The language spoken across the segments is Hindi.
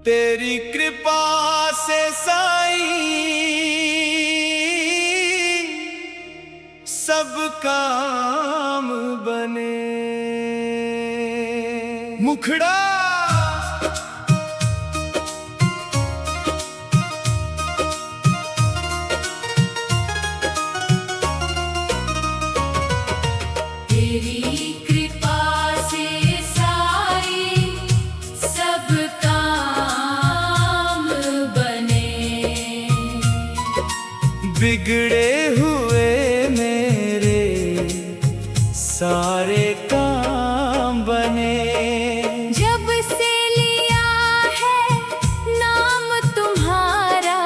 तेरी कृपा से साईं सब काम बने। मुखड़ा तेरी कृपा से साईं सब काम बने। बिगड़े हुए मेरे सारे काम बने। जब से लिया है नाम तुम्हारा,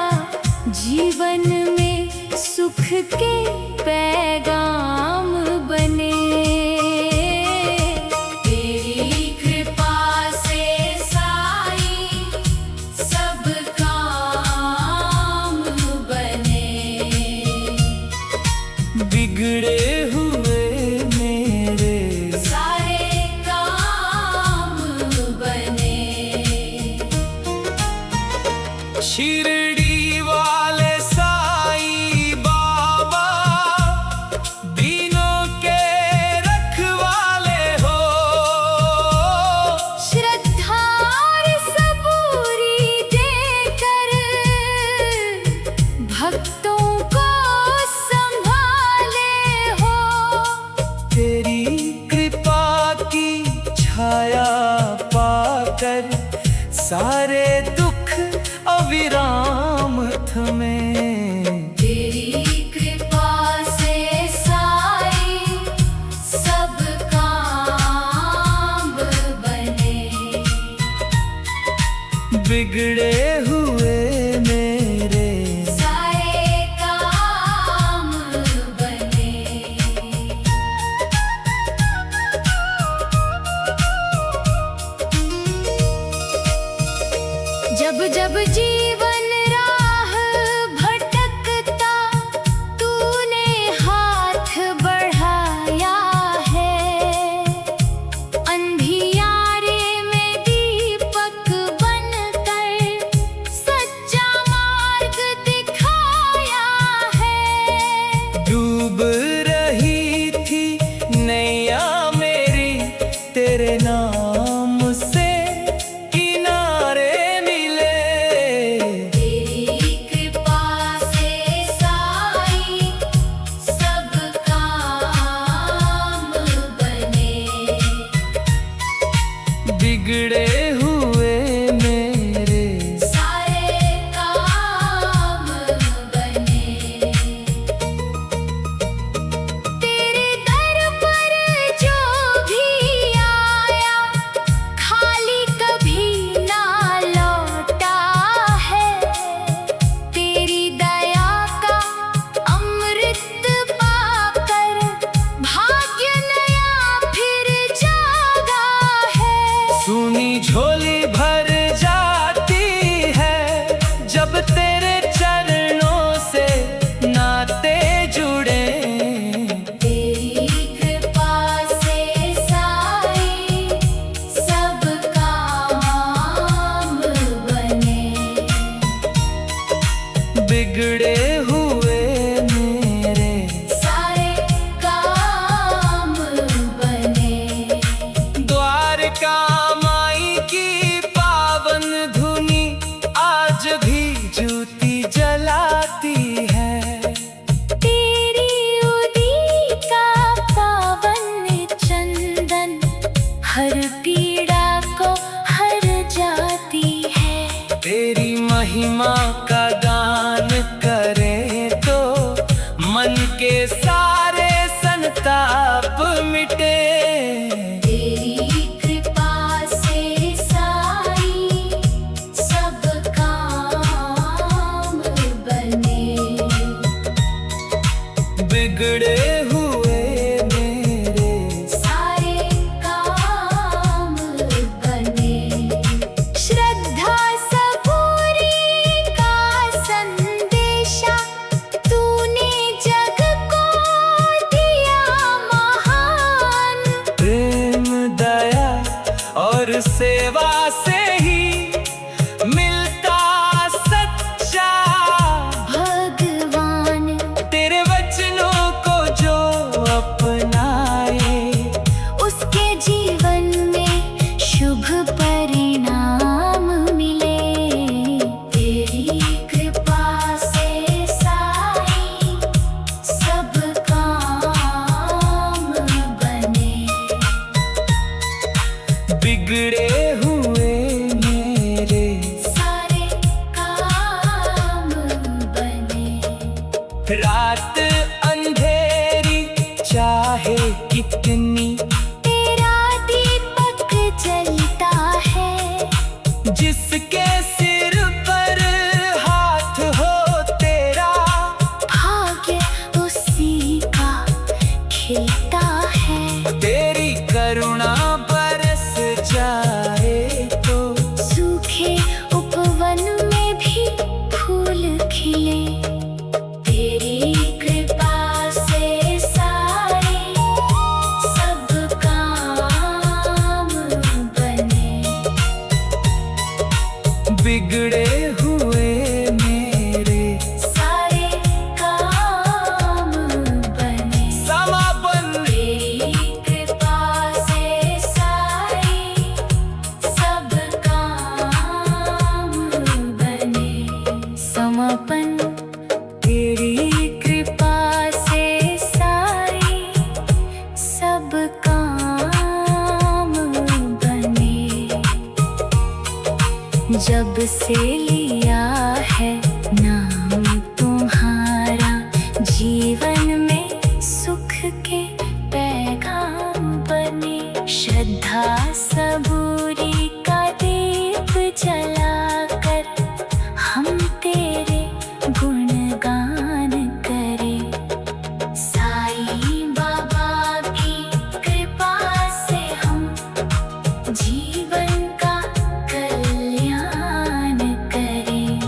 जीवन में सुख के पैगाम बने। तेरी कृपा से साईं सब काम बने। बिगड़े हुए मेरे सारे काम बने। शिरडी वाले साईं बाबा दीनों के रखवाले हो। श्रद्धा और सबूरी देकर भक्तों को संभाले हो। तेरी कृपा की छाया पाकर सारे दुख अविराम थमे। तेरी कृपा से साईं सब काम बने। बिगड़े हुए मेरे सारे काम बने। जब जब जीवन राह भटकता तूने हाथ बढ़ाया है। अंधियारे में दीपक बनकर सच्चा मार्ग दिखाया है। डूब रही थी नैया मेरी, तेरे नाम से किनारे मिले। तेरी कृपा से साईं सब काम बने। बिगड़े हुए मेरे सारे काम बने। तेरे दर पर जो भी आया खाली कभी ना लौटा है। तेरी दया का अमृत पाकर भाग्य नया फिर जागा है। सुनी झोली भर जाती है जब तेरे चरणों से नाते जुड़े। तेरी कृपा से साईं सब काम बने। बिगड़े हुए मेरे सारे काम बने। द्वारका माई की पावन धुनी आज भी जूती जिसके सिर पर हाथ हो तेरा, भाग्य उसी का खिलता है। तेरी करुणा बरस जाए तो सूखे उपवन में भी फूल खिले। तेरी कृपा से सारे सब काम बने। बिगड़े हुए मेरे सारे काम बने। समापन तेरी कृपा से सारे सब काम बने। समापन। तेरी कृपा से सारे सब काम बने। जब से लिया है नाम तुम्हारा, जीवन में सुख के पैगाम बने। श्रद्धा सबूरी का दीप जलाकर हम तेरे गुणगान करें। साईं बाबा की कृपा से हम जीवन का कल्याण करें।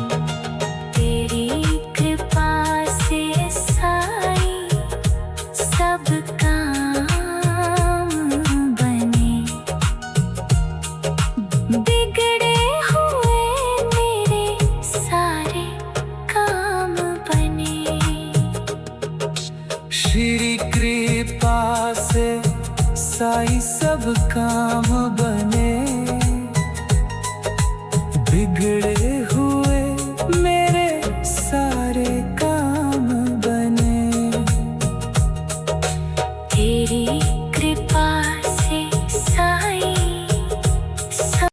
तेरी कृपा से साईं सब काम बने। बिगड़े हुए मेरे सारे काम बने। श्री कृपा से साईं सब काम बने। बिगड़े हुए मेरे सारे काम बने। तेरी कृपा से साईं सब।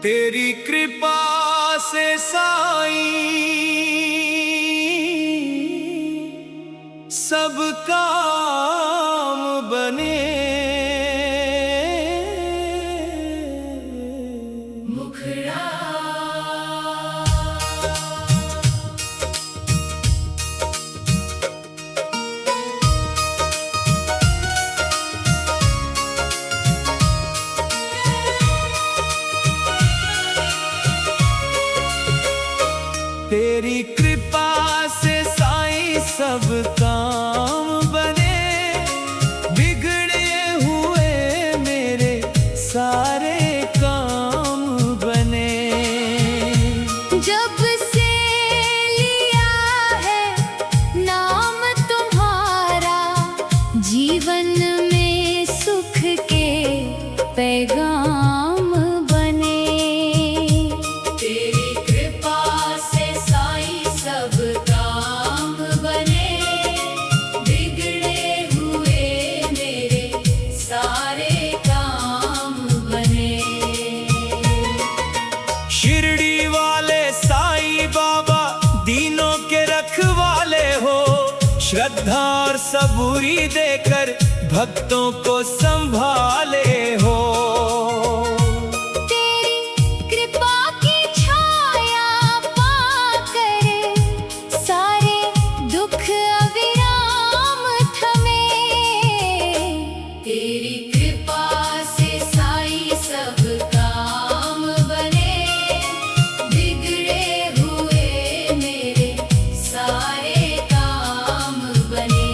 तेरी कृपा से साईं सब काम बने। मुखड़ा तेरी कृपा से साईं सब काम बने। बिगड़े हुए मेरे सारे काम बने। जब से लिया है नाम तुम्हारा, जीवन में सुख के पैगाम बने। तेरी कृपा से साईं सब काम बने। बिगड़े हुए मेरे सारे काम बने। शिरडी वाले साईं बाबा दीनों के रखवाले हो। श्रद्धा और सबूरी देकर भक्तों को संभाले हो। तेरी कृपा की छाया पाकर सारे दुख अविराम थमे। तेरी कृपा से साईं सब काम बने। बिगड़े हुए मेरे सारे काम बने।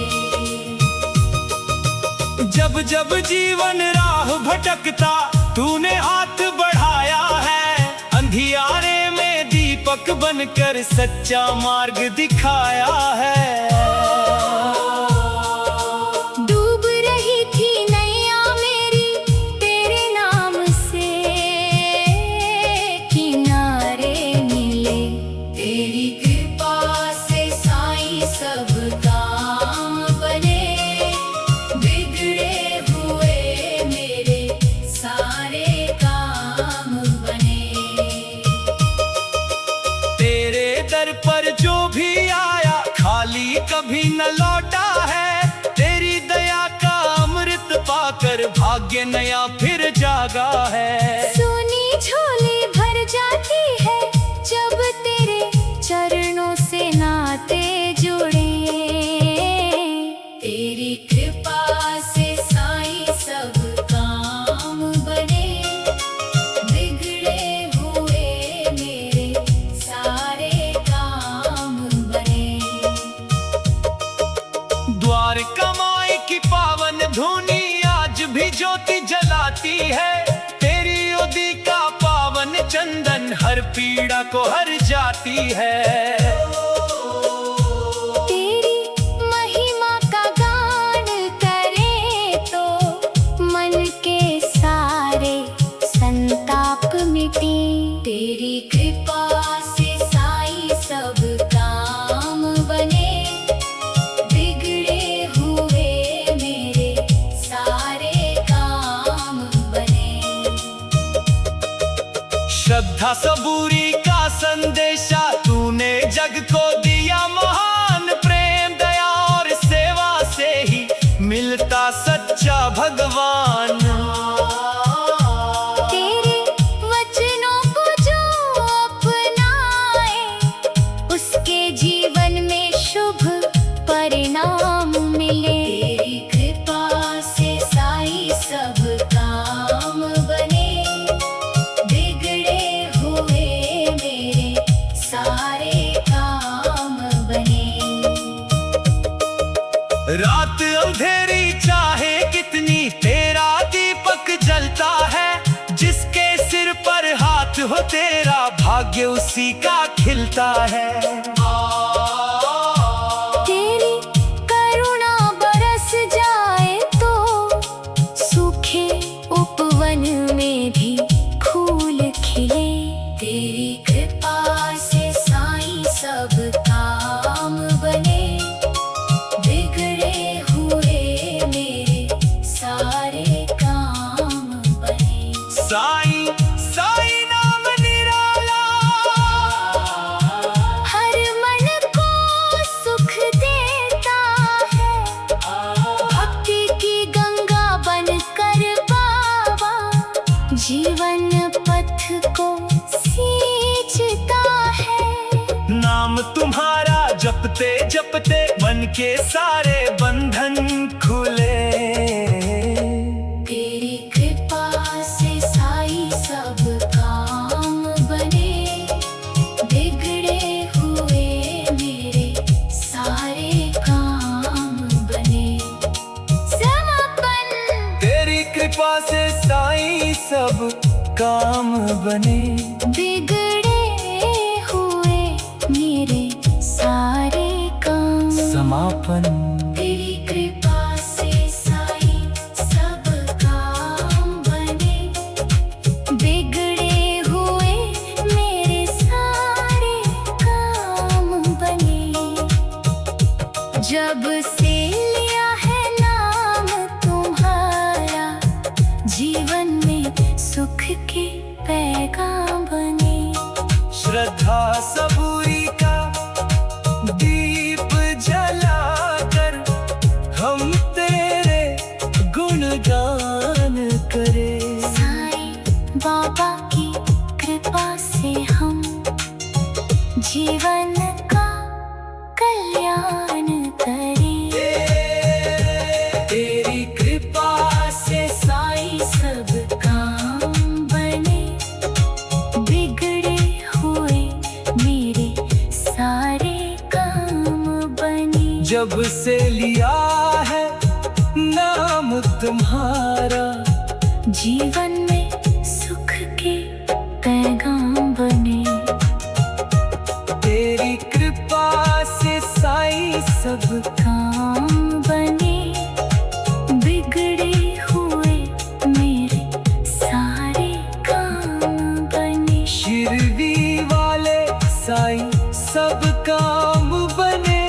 जब जब जीवन राह भटकता तूने हाथ बढ़ाया है। अंधियारे में दीपक बनकर सच्चा मार्ग दिखाया है। डूब रही थी नैया मेरी तेरे नाम से, किनारे मिले। तेरी कृपा से साईं सब काम बने। बिगड़े हुए मेरे सारे काम बने। तेरे दर पर जो भी आया खाली कभी न लौटा है। तेरी दया का अमृत पाकर भाग्य नया फिर जागा है। सुनी पीड़ा को हर जाती है। तेरी महिमा का गान करें तो मन के सारे संताप मिटे। तेरी कृपा से साईं सब काम बने, बिगड़े हुए मेरे सारे काम बने। श्रद्धा सबूरी का संदेशा तूने जग को दिया, महान प्रेम दया और सेवा से ही मिलता सच्चा भगवान। तेरे वचनों को जो अपनाए, उसके जीवन में शुभ परिणाम मिले। तेरी कृपा से साईं सब काम बने, बिगड़े हुए मेरे सारे काम बने। रात अंधेरी चाहे कितनी, तेरा दीपक जलता है। जिसके सिर पर हाथ हो तेरा, भाग्य उसी का खिलता है। तेरी करुणा बरस जाए तो सूखे उपवन में भी फूल खिले। तेरी कृपा से साईं सब काम बने, बिगड़े हुए मेरे सारे काम बने। साईं साईं नाम निराला, हर मन को सुख देता है। भक्ति की गंगा बनकर बाबा जीवन पथ को सींचता है। नाम तुम्हारा जपते जपते मन के सारे बंधन खुले। तेरी कृपा से साईं सब काम बने, बिगड़े हुए मेरे सारे काम बने। समापन। तेरी कृपा से साईं सब काम बने, बिगड़े हुए मेरे सारे काम। समापन। तेरी कृपा से साईं सब काम बने, बिगड़े हुए मेरे सारे काम बने। जब से लिया है नाम तुम्हारा, जीवन में सुख के पैगाम बने। श्रद्धा सबूरी का दीप जलाकर हम तेरे गुणगान करें। साईं बाबा की कृपा से हम जीवन का कल्याण करें। तेरी कृपा से साईं सब काम बने, बिगड़े हुए मेरे सारे काम बने। जब से लिया है नाम तुम्हारा, जीवन में सुख के पैगाम बने। तेरी कृपा से साईं सब काम बने, बिगड़े हुए मेरे सारे काम बने। शिरडी वाले साईं सब काम बने।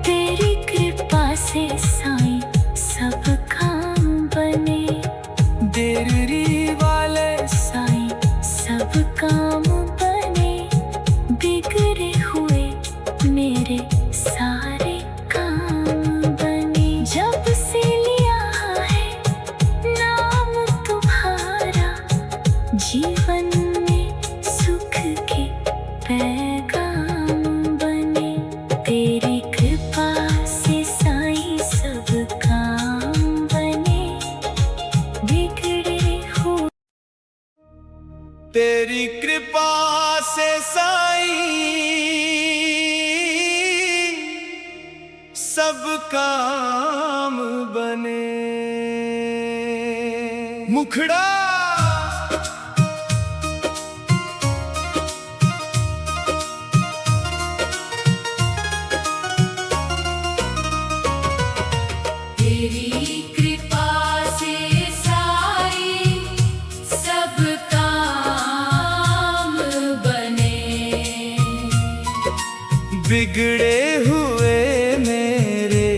तेरी कृपा से साईं सब काम बने, देररी वाले साईं सब काम बने, बिगड़े हुए मेरे सारे काम बने। जब से लिया है नाम तुम्हारा, जीवन में सुख के पैगाम बने। तेरी कृपा से साईं सब काम बने, बिगड़े हुए। तेरी कृपा से साईं सब काम बने। मुखड़ा बिगड़े हुए मेरे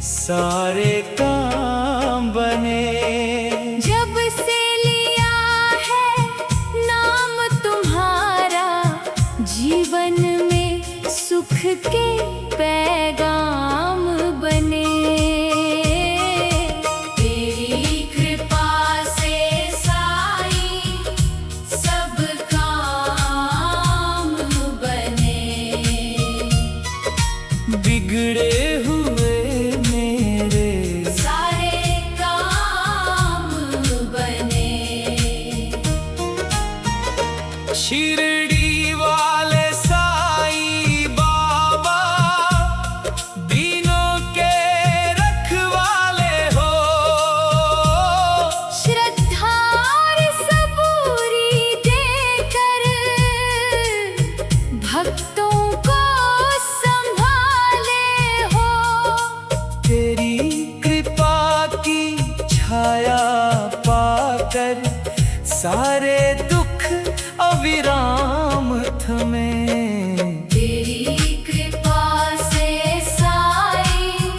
सारे काम बने। जब से लिया है नाम तुम्हारा, जीवन में सुख के पैगाम बने। तेरी कृपा से साईं सब काम बने। बिगड़े हुए मेरे सारे काम बने। शिरडी वाले साईं बाबा दीनों के रखवाले हो। श्रद्धा और सबूरी देकर भक्तों को संभाले हो। तेरी कृपा की छाया पाकर सारे दुख अविराम थमे। तेरी कृपा से साईं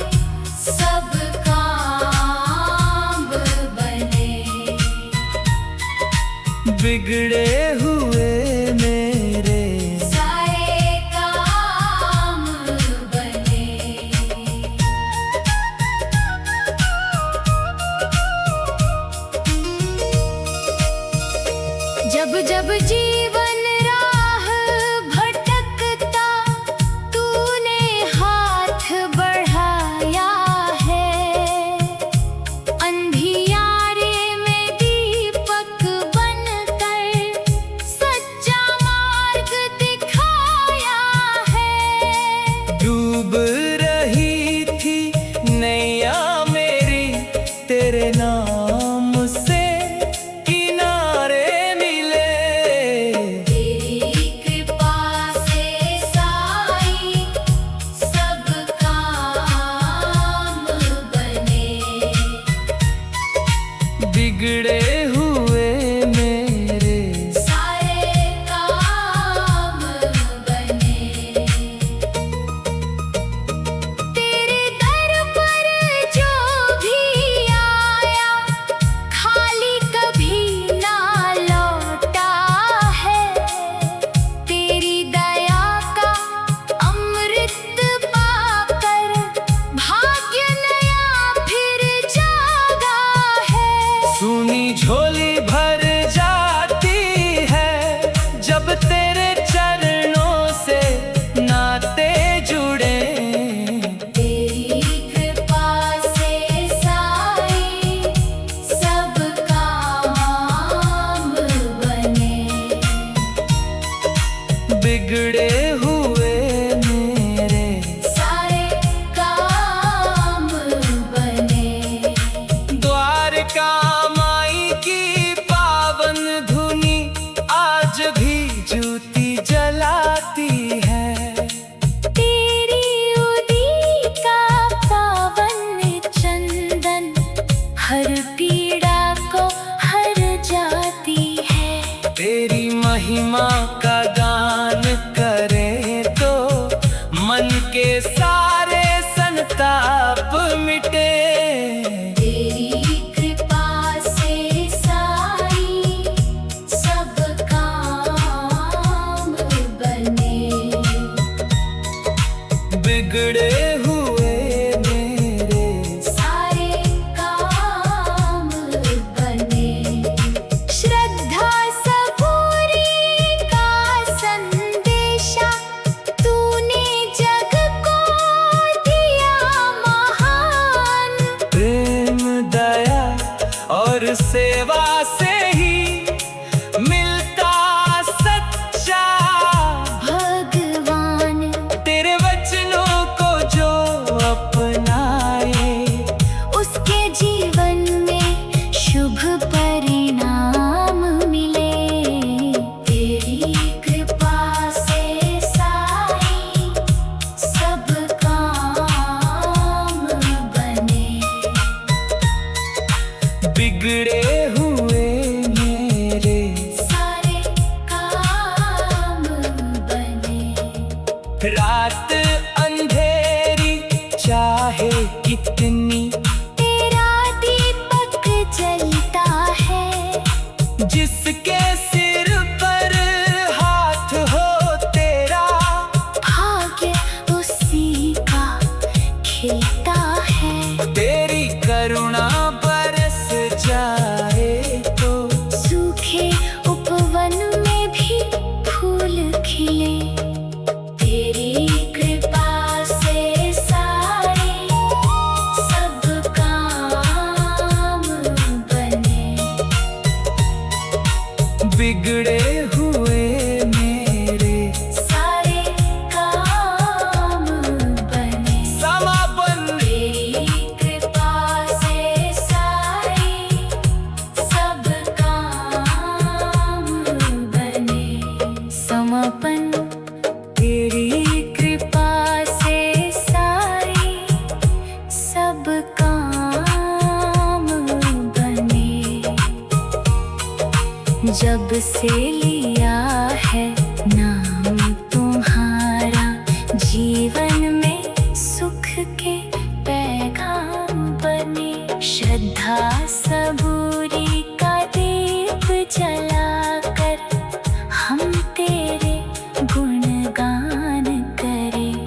सब काम बने। बिगड़े हुए मेरे सारे काम बने। जब जब जीवन राह भटकता तूने हाथ बढ़ाया है। अंधियारे में दीपक बनकर सच्चा मार्ग दिखाया है। डूब रही थी नैया मेरी, तेरे नाम से किनारे मिले। तेरी कृपा से साईं सब काम बने। बिगड़े हुए मेरे सारे काम बने। तेरे दर पर जो भी आया खाली कभी ना लौटा है। तेरी दया का अमृत पाकर भाग्य नया फिर जागा है। सुनी झोली भर जाती है जब तेरे चरणों से नाते जुड़े। तेरी कृपा से साईं सब काम बने। बिगड़े हुए मेरे सारे काम बने। द्वारका माई की पावन धुनी आज भी ज्योति जलाती है। तेरी उदी का पावन चंदन हर पीड़ा को हर जाती है। तेरी महिमा का गान करें तो मन के सारे संताप मिटे। तेरी कृपा से साईं सब काम बने। बिगड़े हुए मेरे सारे काम बने। श्रद्धा सबूरी का जिसके सिर पर हाथ हो तेरा, भाग्य उसी का खिलता है। तेरी करुणा बरस जाए तो सूखे उपवन में भी फूल खिले। तेरी कृपा से सारे सब काम बने। बिगड़े हुए मेरे सारे काम बने। समापन तेरी कृपा से सारे सब काम बने। समापन तेरी कृपा से सारे सब काम बने। जब से लिया है नाम तुम्हारा, जीवन में सुख के पैगाम बने। श्रद्धा सबूरी का दीप जलाकर हम तेरे गुणगान करें।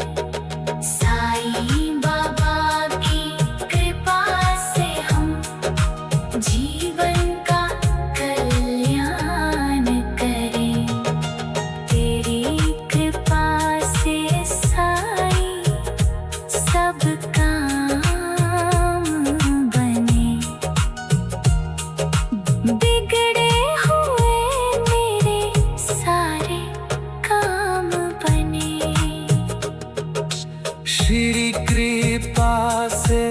साईं बाबा की कृपा से हम जीवन का कल्याण करें। तेरी कृपा से साईं सब काम बने। बिगड़े हुए मेरे सारे काम बने। श्री कृपा से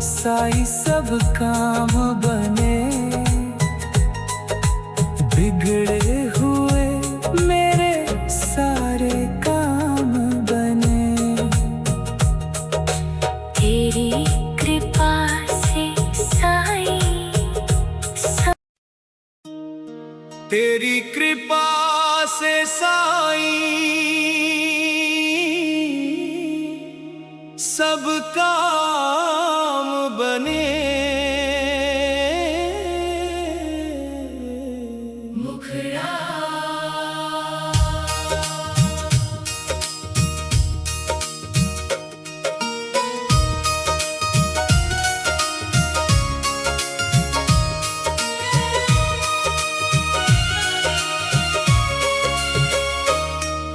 साई सब काम बने। बिगड़े हुए मेरे सारे काम बने। तेरी कृपा से साईं सब। तेरी कृपा से साईं सब काम बने। मुखड़ा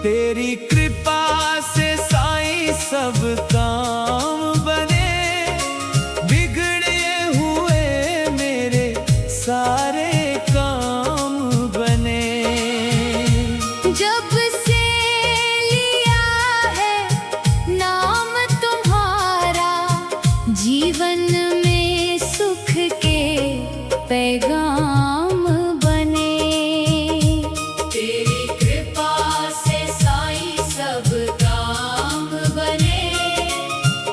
तेरी कृपा से साईं सब काम बने। बिगड़े हुए मेरे सारे काम बने। जब से लिया है नाम तुम्हारा, जीवन में सुख के पैगाम बने। तेरी कृपा से साईं सब काम बने।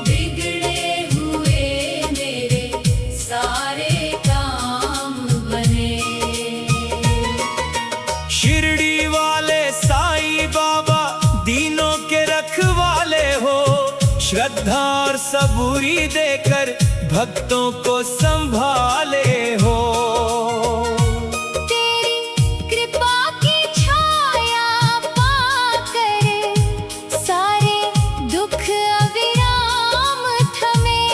बिगड़े हुए मेरे सारे काम बने। शिरडी वाले साईं बाबा दीनों के रखवाले हो। श्रद्धा और सबूरी देकर भक्तों को संभाले हो। तेरी कृपा की छाया पाकर सारे दुख अविराम थमे।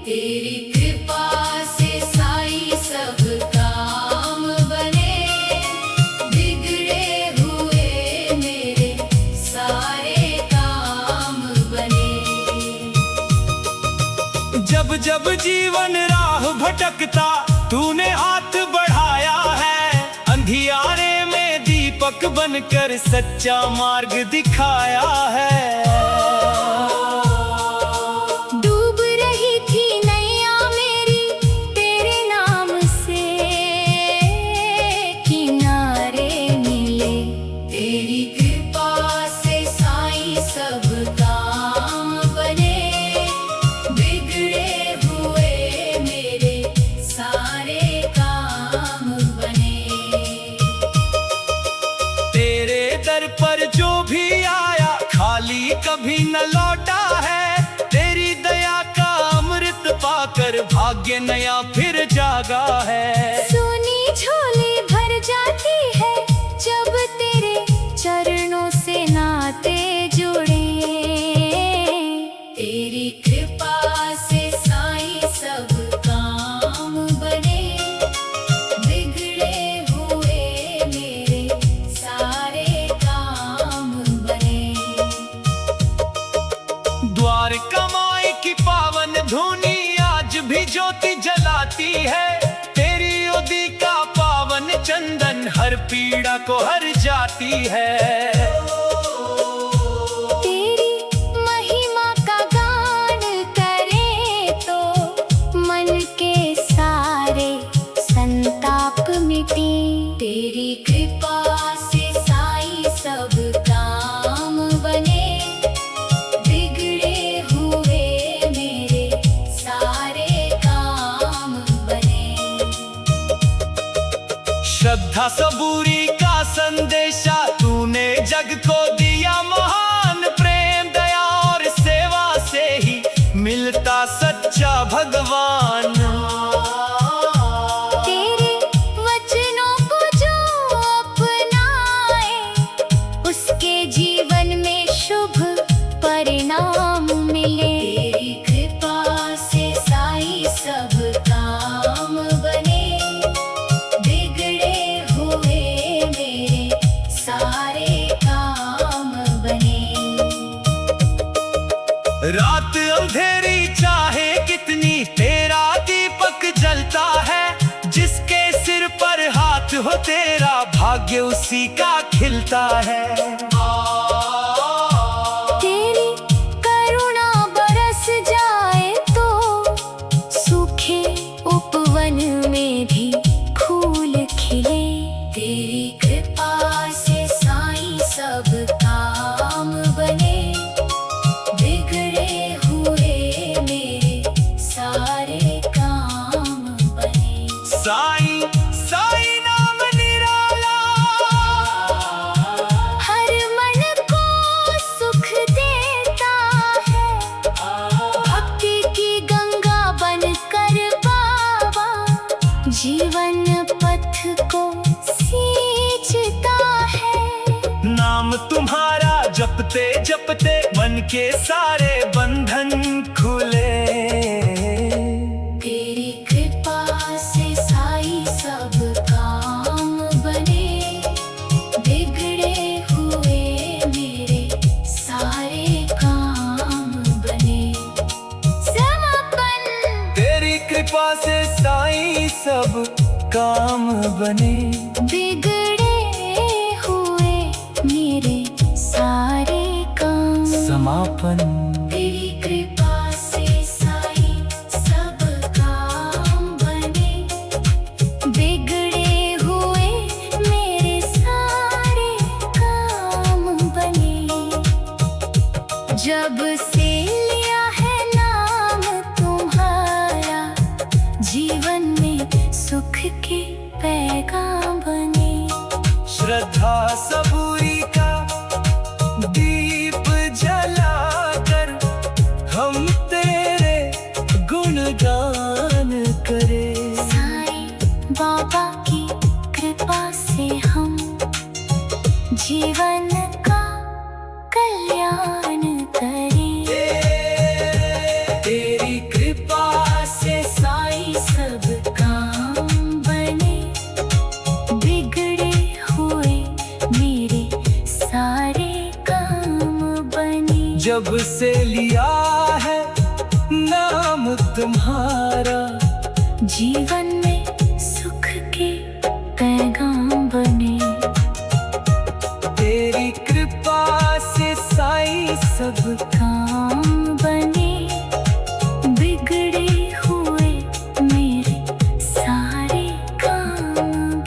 तेरी कृपा से साईं सब काम बने। बिगड़े हुए मेरे सारे काम बने। जब जब जीवन राह भटकता तूने हाथ बढ़ाया है। अंधियारे में दीपक बनकर सच्चा मार्ग दिखाया है। डूब रही थी नैया मेरी तेरे नाम से, किनारे मिले। तेरी कृपा से साईं सब काम बने। बिगड़े हुए मेरे सारे काम बने। तेरे दर पर जो भी आया खाली कभी न लौटा है। तेरी दया का अमृत पाकर भाग्य नया फिर जागा है। सोनी झोली को हर जाती है। तेरी महिमा का गान करे तो मन के सारे संताप मिटे। तेरी कृपा से साईं सब काम बने, बिगड़े हुए मेरे सारे काम बने। श्रद्धा सबूरी का संदेशा तूने जग को दिया महान, प्रेम दया और सेवा से ही मिलता सच्चा भगवान। तेरे वचनों को जो अपनाए उसके जीवन में शुभ परिणाम मिले। तेरी कृपा से साईं सब काम बने, बिगड़े हुए मेरे सारे काम बने। रात अंधेरी चाहे कितनी तेरा दीपक जलता है, जिसके सिर पर हाथ हो तेरा भाग्य उसी का खिलता है। तेरी करुणा बरस जाए तो सूखे उपवन में भी फूल खिले। तेरी कृपा से साईं सब काम बने, बिगड़े हुए मेरे सारे काम बने। साईं साईं नाम निराला, हर मन को सुख देता है। भक्ति की गंगा बनकर बाबा जीवन पथ को सींचता है। नाम तुम्हारा जपते जपते मन के सारे बंधन खुले। तेरी कृपा से साईं सब काम बने, बिगड़े हुए मेरे सारे काम बने। समापन। तेरी कृपा से साईं सब काम बने, बिगड़े हुए मेरे सारे काम। समापन। तेरी कृपा से साईं सब काम बने, बिगड़े हुए मेरे सारे काम बने। जब से लिया है नाम तुम्हारा, जीवन में सुख के पैगाम बने। श्रद्धा सबूरी का दीप जलाकर हम तेरे गुणगान करें। साईं बाबा की कृपा से हम जीवन का कल्याण करें। तेरी कृपा से साईं सब काम बने, बिगड़े हुए मेरे सारे काम बने। जब से लिया है नाम तुम्हारा, जीवन में सुख के पैगाम बने। तेरी कृपा से साईं सब काम बने, बिगड़े हुए मेरे सारे काम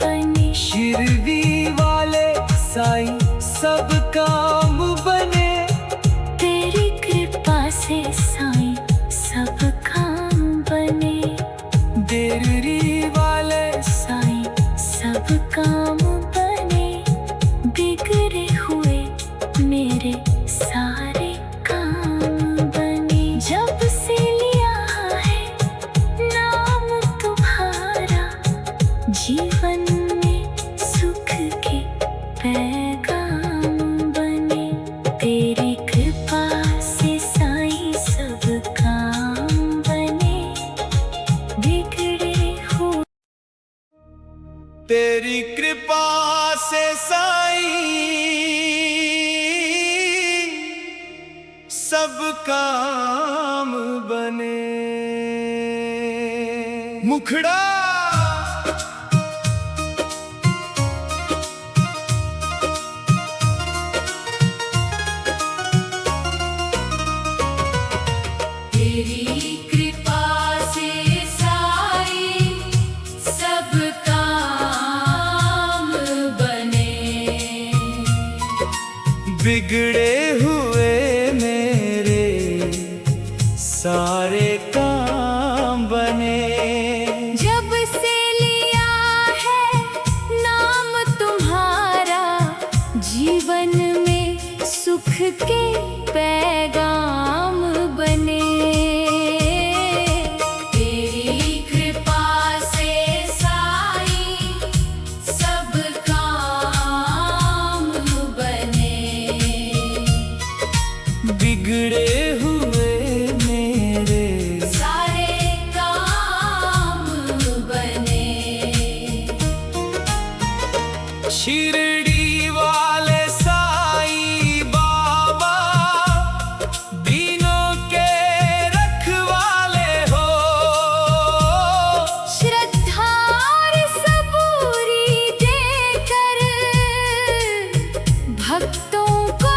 बने। शिरवी वाले साईं सब काम बने। तेरी कृपा से साईं सब काम बने, देररी वाले साईं सब काम बने, बिगड़े हुए मेरे सारे काम बने। जब से लिया है नाम तुम्हारा, जीवन में सुख के पैगाम बने। तेरी कृपा से साईं सब काम बने, बिगड़े हुए। तेरी कृपा से साईं सब काम बने। मुखड़ा बिगड़े हुए मेरे सारे काम बने। जब से लिया है नाम तुम्हारा, जीवन में सुख के पैगाम बने। तेरी कृपा से साईं सब काम बने। बिगड़े हुए मेरे सारे काम बने। शिरडी वाले साईं बाबा दीनों के रखवाले हो। श्रद्धा और सबूरी देकर भक्तों को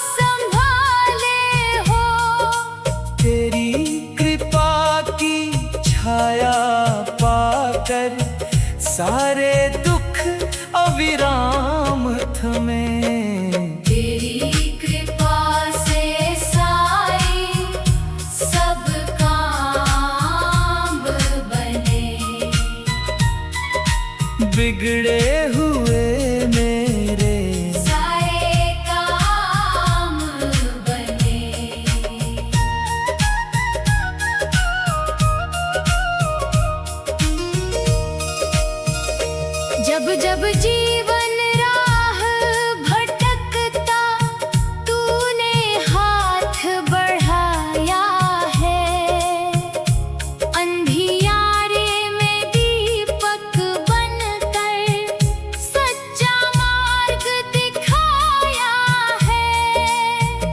संभाले हो। तेरी कृपा की छाया पाकर सारे दुख अविराम थमे। तेरी कृपा से साईं सब काम बने। बिगड़े हुए मेरे सारे काम बने। जब जब जीवन राह भटकता तूने हाथ बढ़ाया है। अंधियारे में दीपक बनकर सच्चा मार्ग दिखाया है।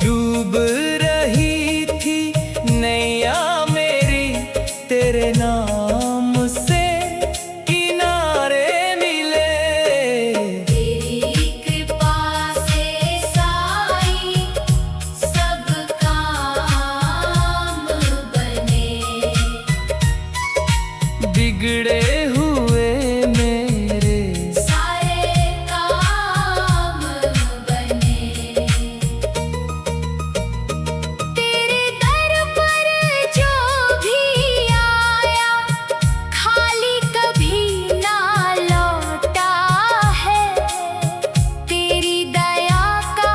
डूब रही थी नैया मेरी, तेरे नाम से किनारे मिले। तेरी कृपा से साईं सब काम बने। बिगड़े हुए मेरे सारे काम बने। तेरे दर पर जो भी आया खाली कभी ना लौटा है। तेरी दया का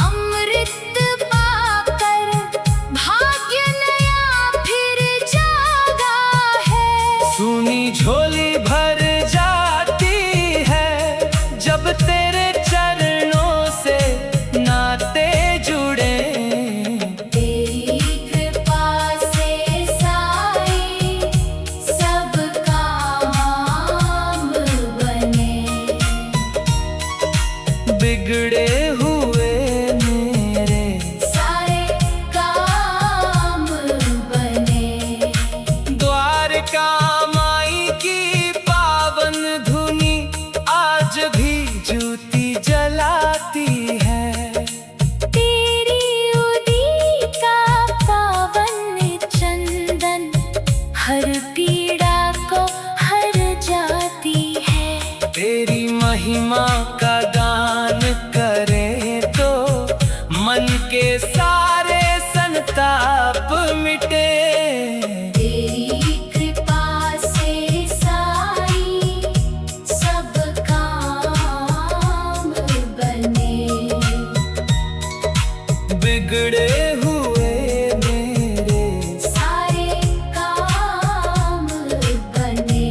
अमृत पाकर भाग्य नया फिर जागा है। सुनी झोली भर जाती है जब तेरे चरणों से नाते जुड़े। तेरी कृपा से साईं सब काम बने। बिगड़े हुए मेरे सारे काम बने। द्वारका माई की पावन धुनी आज भी ज्योति जलाती है। तेरी उदी का पावन चंदन हर पीड़ा को हर जाती है। तेरी महिमा का गान करें तो मन के सारे संताप मिटे। तेरी कृपा से साईं सब काम बने। बिगड़े हुए मेरे सारे काम बने।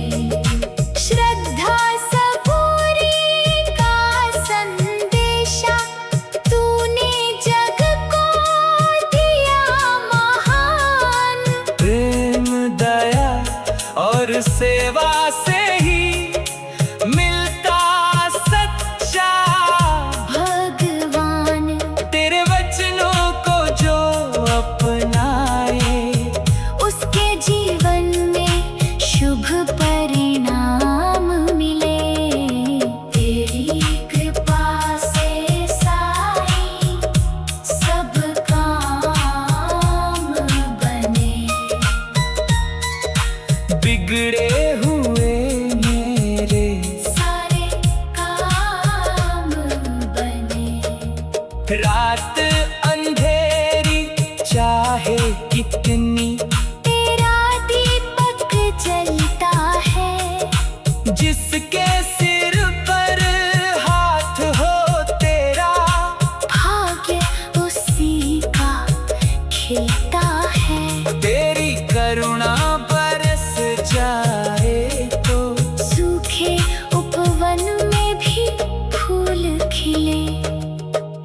श्रद्धा सबूरी का रात अंधेरी चाहे कितनी, तेरा दीपक जलता है। जिसके सिर पर हाथ हो तेरा, भाग्य उसी का खिलता है। तेरी करुणा बरस जाए तो सूखे उपवन में भी फूल खिले।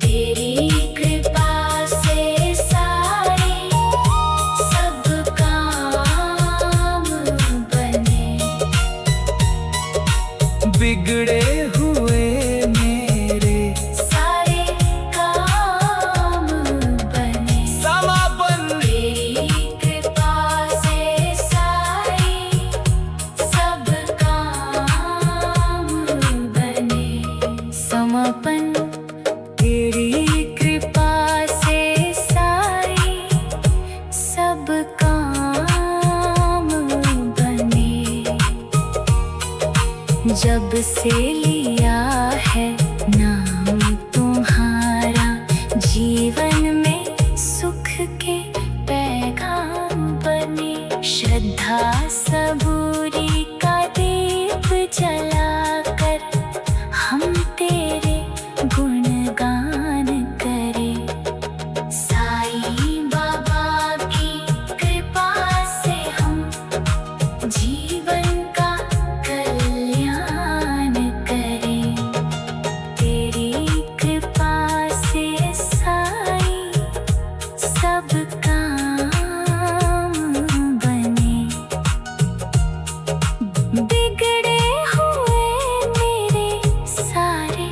तेरी कृपा से सारे सब काम बने। बिगड़े हुए मेरे सारे काम बने। समापन तेरी कृपा से सारे सब काम बने। समापन। तेरी कृपा से सारे सब काम बने। जब से लिया है नाम तुम्हारा, जीवन में सुख के पैगाम बने। श्रद्धा सबूरी का दीप जलाकर हम तेरे गुणगान करें। साईं बाबा की कृपा से हम जीवन का कल्याण करें। तेरी कृपा से साईं सब काम बने। बिगड़े हुए मेरे सारे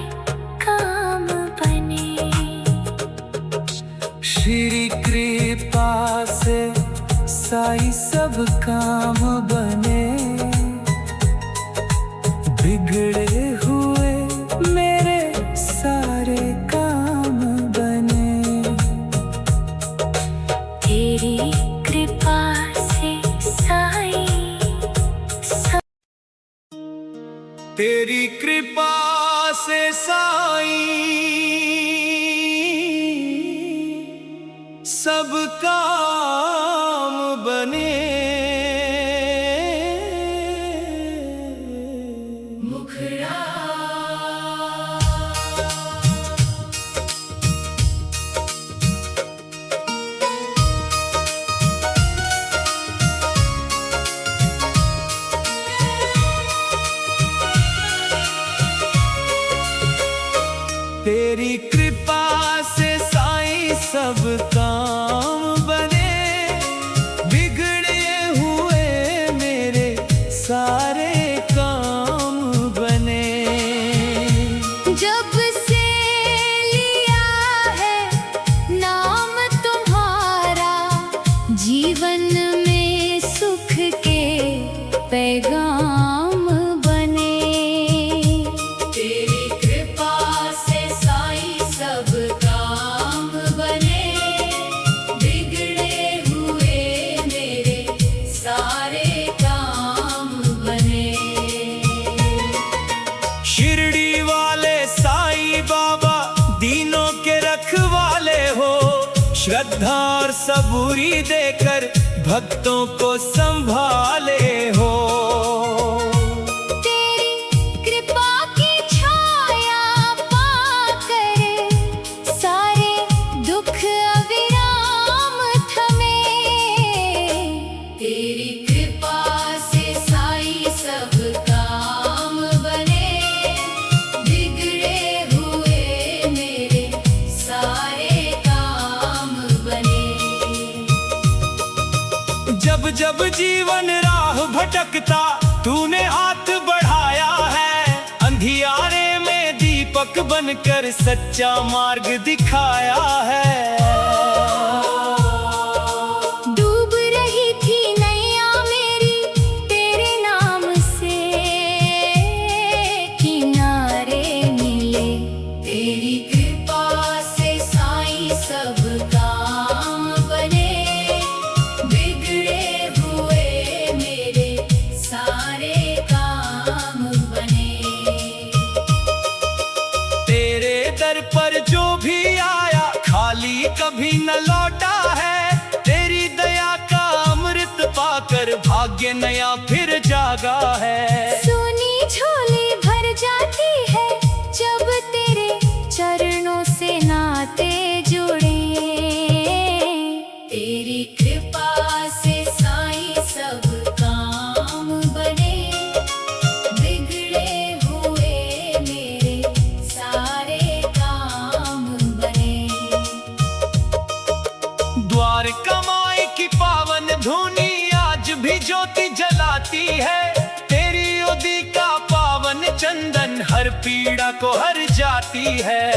काम बने। श्री कृपा से साईं सब काम बने। बिगड़े हुए मेरे सारे काम बने। तेरी कृपा से साईं सब। तेरी कृपा से साईं सब काम बने। मुखड़ा तेरी कृपा से साईं सब काम बने। बिगड़े हुए मेरे सारे काम बने। जब से लिया है नाम तुम्हारा, जीवन में सुख के पैगाम बने। तेरी कृपा से साईं सब काम बने। बिगड़े हुए मेरे सारे काम बने। शिरडी वाले साईं बाबा दीनों के रखवाले हो। श्रद्धा और सबूरी देकर भक्तों को संभाले हो। तेरी कृपा की छाया पाकर सारे दुख अविराम थमे। तेरी कृपा से साईं सब काम बने। बिगड़े हुए मेरे सारे काम बने। जब जब जीवन राह भटकता तूने हाथ बढ़ाया है। अंधियारे में दीपक बनकर सच्चा मार्ग दिखाया है। डूब रही थी नैया मेरी तेरे नाम से, किनारे मिले। तेरी कृपा से साईं सब काम बने। बिगड़े हुए मेरे सारे काम बने। तेरे दर पर जो भी आए भाग्य नया फिर जागा है। सोनी झोली भर जाती है जब तेरे चरणों से नाते जुड़े। तेरी कृपा से साईं सब काम बने, बिगड़े हुए मेरे सारे काम बने। द्वारका माई की पावन धुनी आज भी ज्योति जलाती है। तेरी उदी का पावन चंदन हर पीड़ा को हर जाती है।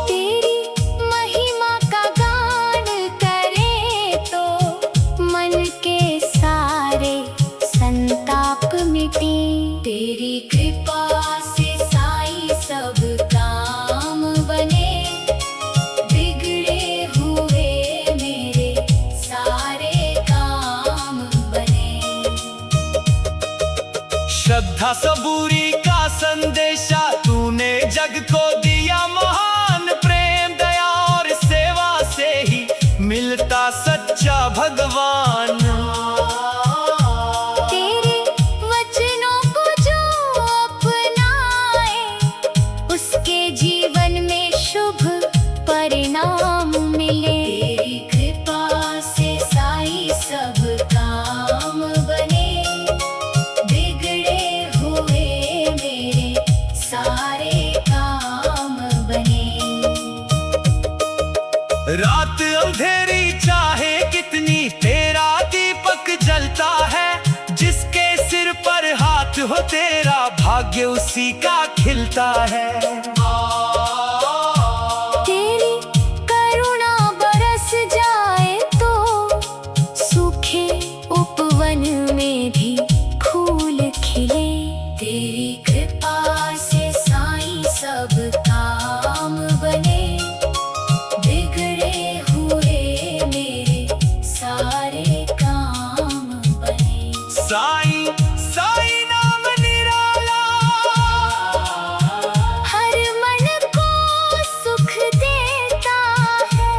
तेरी महिमा का गान करे तो मन के सारे संताप मिटे। तेरी कृपा से साईं सब काम बने, बिगड़े हुए मेरे सारे काम बने। श्रद्धा सबूरी का संदेशा तूने जग को दिया महान। प्रेम दया और सेवा से ही मिलता सच्चा भगवान। तेरे वचनों को जो अपनाए उसके जीवन में शुभ परिणाम मिले। तेरी कृपा से साईं सब काम बने, बिगड़े हुए मेरे सारे काम बने। रात अंधेरी चाहे कितनी तेरा दीपक जलता है। जिसके सिर पर हाथ हो तेरा भाग्य उसी का खिलता है। तेरी करुणा बरस जाए तो सूखे उपवन में भी फूल खिले। तेरी कृपा से साईं सब काम बने, बिगड़े हुए मेरे सारे काम बने। साईं साईं नाम निराला, हर मन को सुख देता है।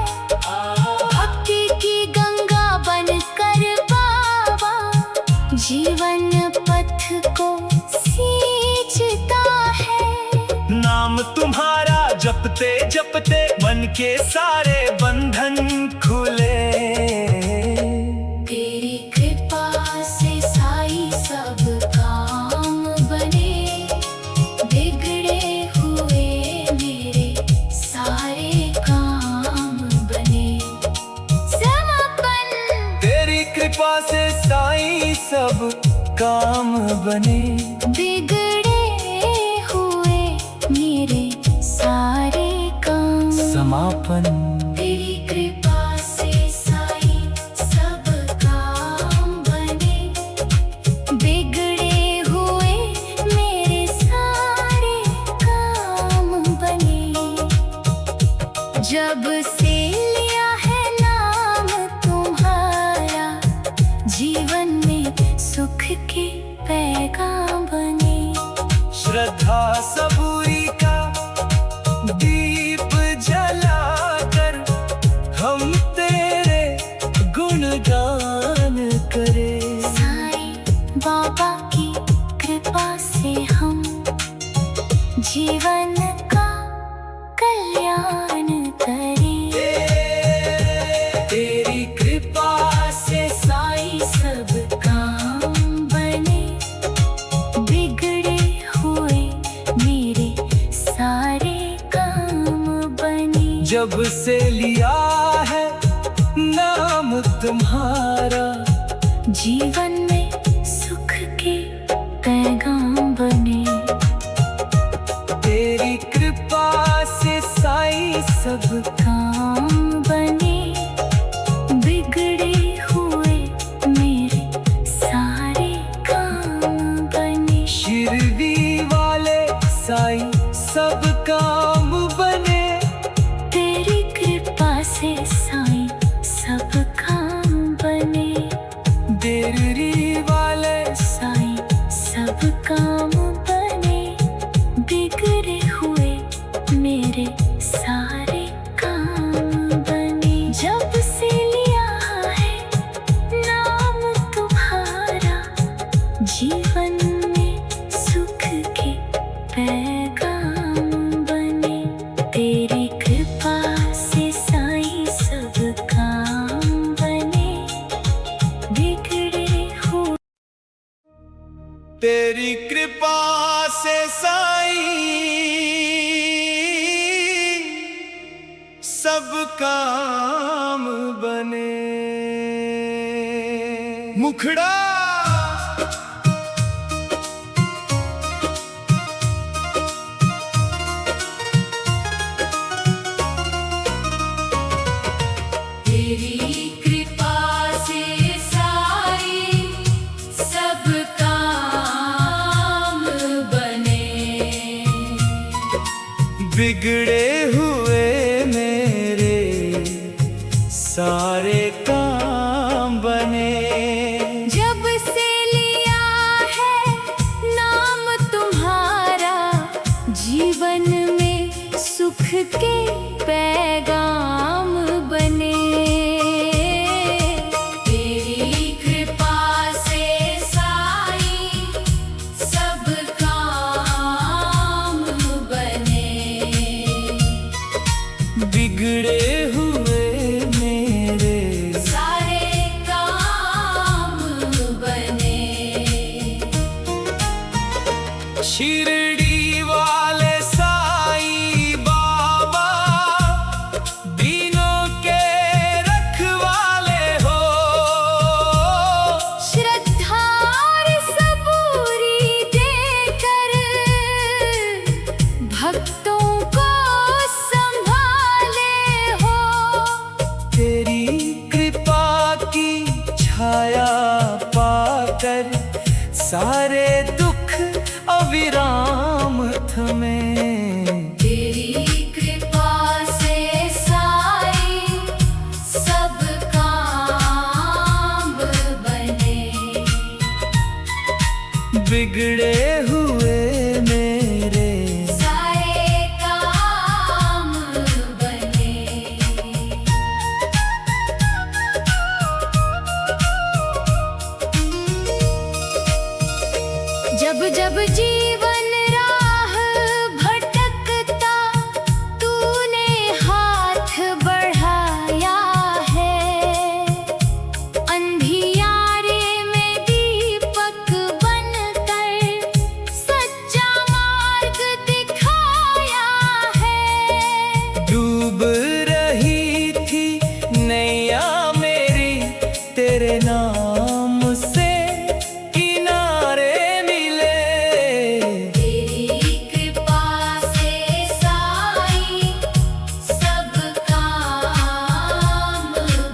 भक्ति की गंगा बनकर बाबा जीवन पथ को सींचता है। नाम तुम्हारा जपते जपते मन के सारे बंधन खुले। तेरी कृपा से साईं सब काम बने, बिगड़े हुए मेरे सारे काम बने। समापन। तेरी कृपा से साईं सब काम बने, बिगड़े हुए मेरे सारे काम। समापन। तेरी कृपा से साईं सब काम बने, बिगड़े हुए मेरे सारे काम बने। जब से लिया है नाम तुम्हारा, जीवन में सुख के पैगाम बने। श्रद्धा सबूरी का दीप जलाकर हम तेरे गुणगान करें। साईं बाबा की कृपा से हम जीवन का कल्याण करें। तेरी कृपा से साईं सब काम बने, बिगड़े हुए मेरे सारे काम बने। जब से लिया है नाम तुम्हारा, जीवन में सुख के पैगाम बने। तेरी कृपा से साईं सब काम बने, बिगड़े हुए मेरे सारे काम बने। शिरडी वाले साईं सब काम बने। तेरी कृपा से साईं सब काम बने, देरी वाले साईं सब काम बने, बिगड़े हुए मेरे सारे काम बने। जब से लिया है नाम से साईं सब काम बने। मुखड़ा तेरी कृपा से साईं सब काम बने। बिगड़े हुए मेरे सारे काम बने। जब से लिया है नाम तुम्हारा, जीवन में सुख के पैगाम बने। तेरी कृपा से साईं सब काम बने। बिगड़े हुए मेरे सारे काम बने। शिरडी वाले साईं बाबा दीनों के रखवाले हो। श्रद्धा और सबूरी देकर भक्तों को संभाले हो। तेरी कृपा की छाया पाकर सारे दुख अविराम थमे। तेरी कृपा से साईं सब काम बने। बिगड़े हुए मेरे सारे काम बने। जब जब जीवन राह भटकता तूने हाथ बढ़ाया है। अंधियारे में दीपक बनकर सच्चा मार्ग दिखाया है। डूब रही थी नैया मेरी, तेरे नाम से किनारे मिले। तेरी कृपा से साईं सब काम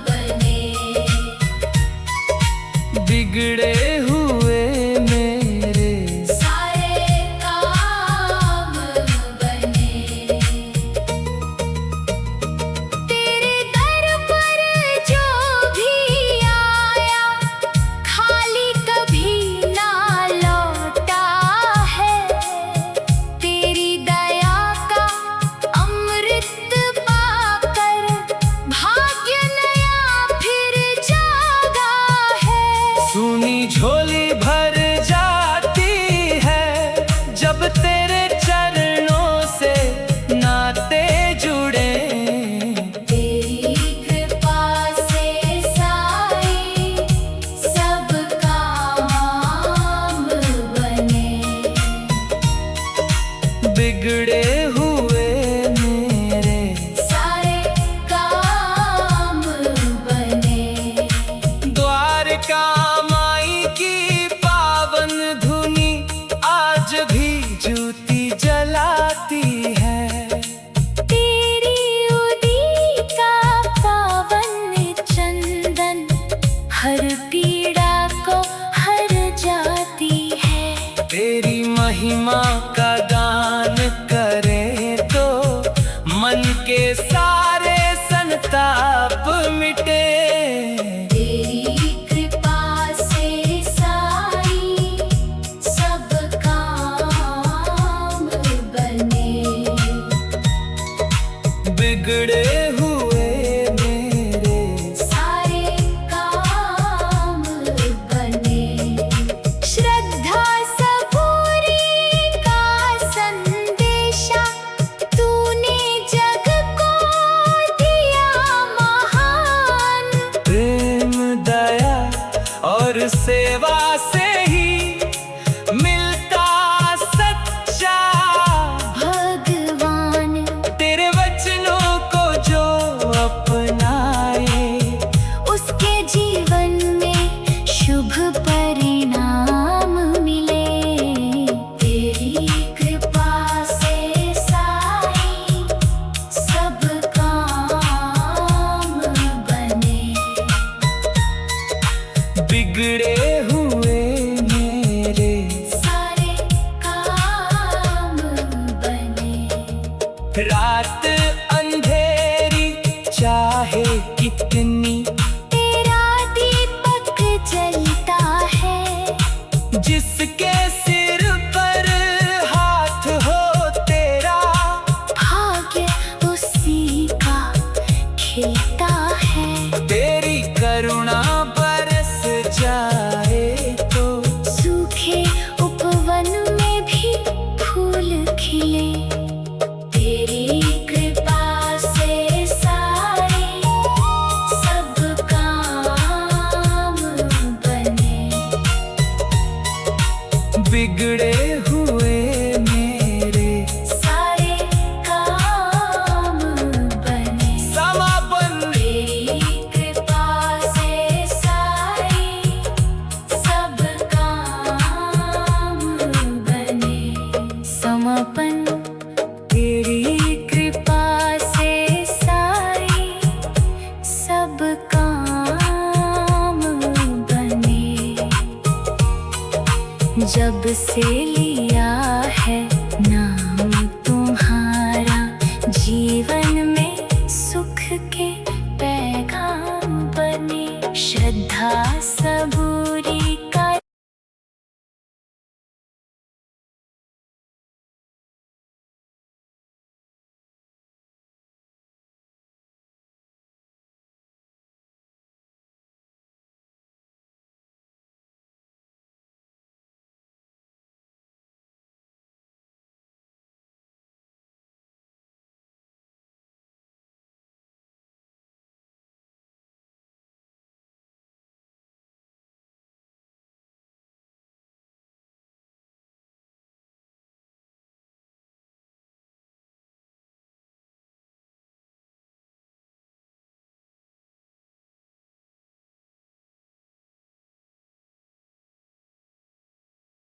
बने। बिगड़े हुए मेरे सारे काम बने। तेरे दर पर जो भी आया खाली कभी ना लौटा है। तेरी दया का अमृत पाकर भाग्य नया फिर जागा है। सुनी झोली भर जाती है जब तेरे चरणों से नाते जुड़े। तेरी कृपा से साईं सब काम बने। बिगड़े हुए मेरे सारे काम बने। द्वारका माई की पावन धुनी आज भी ज्योति जलाती है। तेरी उदी का पावन चंदन हर पीड़ा को हर जाती है। तेरी महिमा का गान करें तो मन के सारे संताप मिटे। तेरी कृपा से साईं सब काम बने। बिगड़े हुए मेरे सारे काम बने। श्रद्धा सबूरी का संदेशा तूने जग को दिया महान। प्रेम दया और सेवा से ही मिलता सत्य रात अंधेरी चाहे कितनी